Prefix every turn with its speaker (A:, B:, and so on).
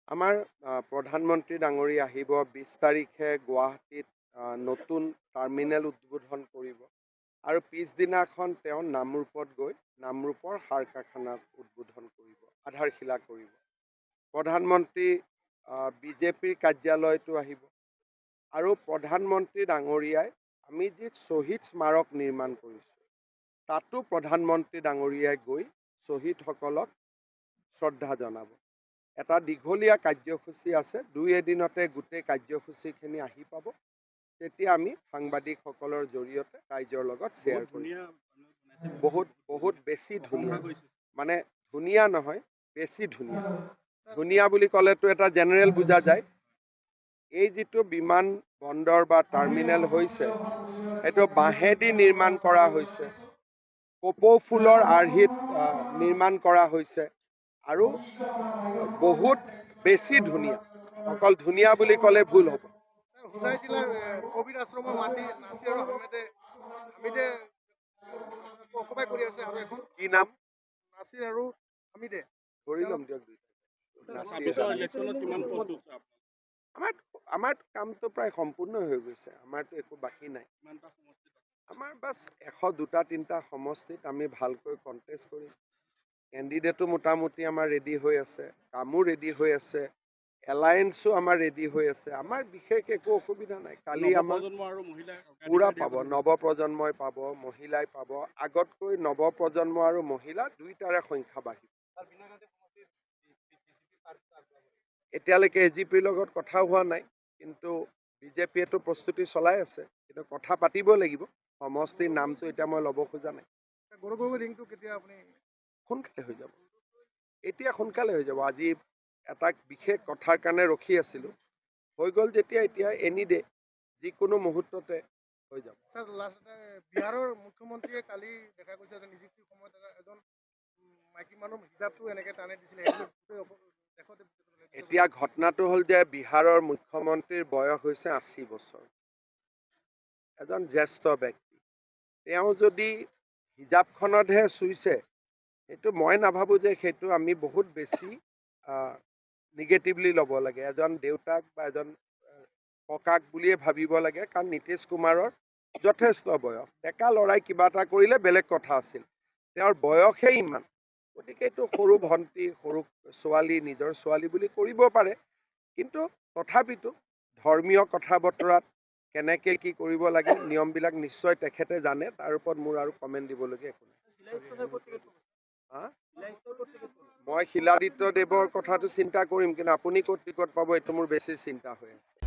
A: আমাৰ প্ৰধানমন্ত্ৰী ডাঙৰী আহিব ২০ তাৰিখে গুৱাহাটীত নতুন টাৰ্মিনেল উদ্বোধন কৰিব আৰু পিছদিনাখন তেওঁ নামৰূপত গৈ নামৰূপৰ সাৰ কাৰখানা উদ্বোধন কৰিব আধাৰশিলা কৰিব। প্ৰধানমন্ত্ৰী বিজেপিৰ কাৰ্যালয়টো আহিব আৰু প্ৰধানমন্ত্ৰী ডাঙৰীয়াই আমি যি শ্বহীদ স্মাৰক নিৰ্মাণ কৰিছোঁ তাতো প্ৰধানমন্ত্ৰী ডাঙৰীয়াই গৈ শ্বহীদসকলক শ্ৰদ্ধা জনাব। এটা দীঘলীয়া কাৰ্যসূচী আছে, ২ এদিনতে গোটেই কাৰ্যসূচীখিনি আহি পাব। তেতিয়া আমি সাংবাদিকসকলৰ জৰিয়তে ৰাইজৰ লগত শ্বেয়াৰ কৰিম। বহুত বেছি ধুনীয়া, মানে ধুনীয়া নহয়, বেছি ধুনীয়া। ধুনীয়া বুলি ক'লেতো এটা জেনেৰেল বুজা যায়। এই যিটো বিমান বন্দৰ বা টাৰ্মিনেল হৈছে সেইটো বাঁহেদি নিৰ্মাণ কৰা হৈছে, কপৌ ফুলৰ আৰ্হিত নিৰ্মাণ কৰা হৈছে আৰু বহুত বেছি ধুনীয়া। অকল ধুনীয়া বুলি ক'লে ভুল হ'ব।
B: হোজাই জিলাৰ কবিৰ আশ্ৰমৰ মাটি নাছিৰ আৰু হামিদে অকুপাই কৰি আছে আৰু এখন
A: কি নাম?
B: নাছিৰ আৰু হামিদে।
A: ধৰি ল'ম দিয়ক দুইটা। আমাৰ কামটো প্ৰায় সম্পূৰ্ণ হৈ গৈছে, আমাৰতো একো বাকী নাই। আমাৰ বাছ ১০২টা-৩টা সমষ্টিত আমি ভালকৈ কণ্টেষ্ট কৰিম। কেণ্ডিডেটো মোটামুটি আমাৰ ৰেডি হৈ আছে, কামো ৰেডি হৈ আছে, এলায়েন্সো আমাৰ ৰেডি হৈ আছে। আমাৰ বিশেষ একো অসুবিধা নাই। কালি আমাৰ পূৰা পাব, নৱপ্ৰজন্মই পাব, মহিলাই পাব। আগতকৈ নৱপ্ৰজন্ম আৰু মহিলা দুইটাৰে সংখ্যা বাঢ়িব। এতিয়ালৈকে এজিপিৰ লগত কথা হোৱা নাই, কিন্তু বিজেপিয়েতো প্ৰস্তুতি চলাই আছে, কিন্তু কথা পাতিব লাগিব। সমষ্টিৰ নামটো এতিয়া মই ল'ব খোজা নাই। সোনকালে হৈ যাব, এতিয়া সোনকালে হৈ যাব। আজি এটা বিশেষ কথাৰ কাৰণে ৰখি আছিলোঁ, হৈ গ'ল যেতিয়া এতিয়া এনি ডে যিকোনো মুহূৰ্ততে হৈ যাব।
B: বিহাৰৰ মুখ্যমন্ত্ৰীয়ে কালি দেখা গৈছে যে নিযুক্তিৰ সময়ত এজন মাইকী মানুহ হিচাপটো এনেকে টানি দিছিলে।
A: এতিয়া ঘটনাটো হ'ল যে বিহাৰৰ মুখ্যমন্ত্ৰীৰ বয়স হৈছে ৮০ বছৰ, এজন জ্যেষ্ঠ ব্যক্তি। তেওঁ যদি হিজাবখনতহে চুইছে, সেইটো মই নাভাবোঁ যে সেইটো আমি বহুত বেছি নিগেটিভলি ল'ব লাগে। এজন দেউতাক বা এজন ককাক বুলিয়ে ভাবিব লাগে, কাৰণ নীতিশ কুমাৰৰ যথেষ্ট বয়স। ডেকা ল'ৰাই কিবা এটা কৰিলে বেলেগ কথা আছিল, তেওঁৰ বয়সেই ইমান। গতিকে এইটো সৰু ভণ্টি, সৰু ছোৱালী, নিজৰ ছোৱালী বুলি কৰিব পাৰে, কিন্তু তথাপিতো ধৰ্মীয় কথা বতৰাত কেনেকৈ কি কৰিব লাগে নিয়মবিলাক নিশ্চয় তেখেতে জানে। তাৰ ওপৰত মোৰ আৰু কমেণ্ট দিবলগীয়া একো নাই। মই শিলাদিত্য দেৱৰ কথাটো চিন্তা কৰিম, কিন্তু আপুনি ক'ত টিকট পাব এইটো মোৰ বেছি চিন্তা হৈ আছে।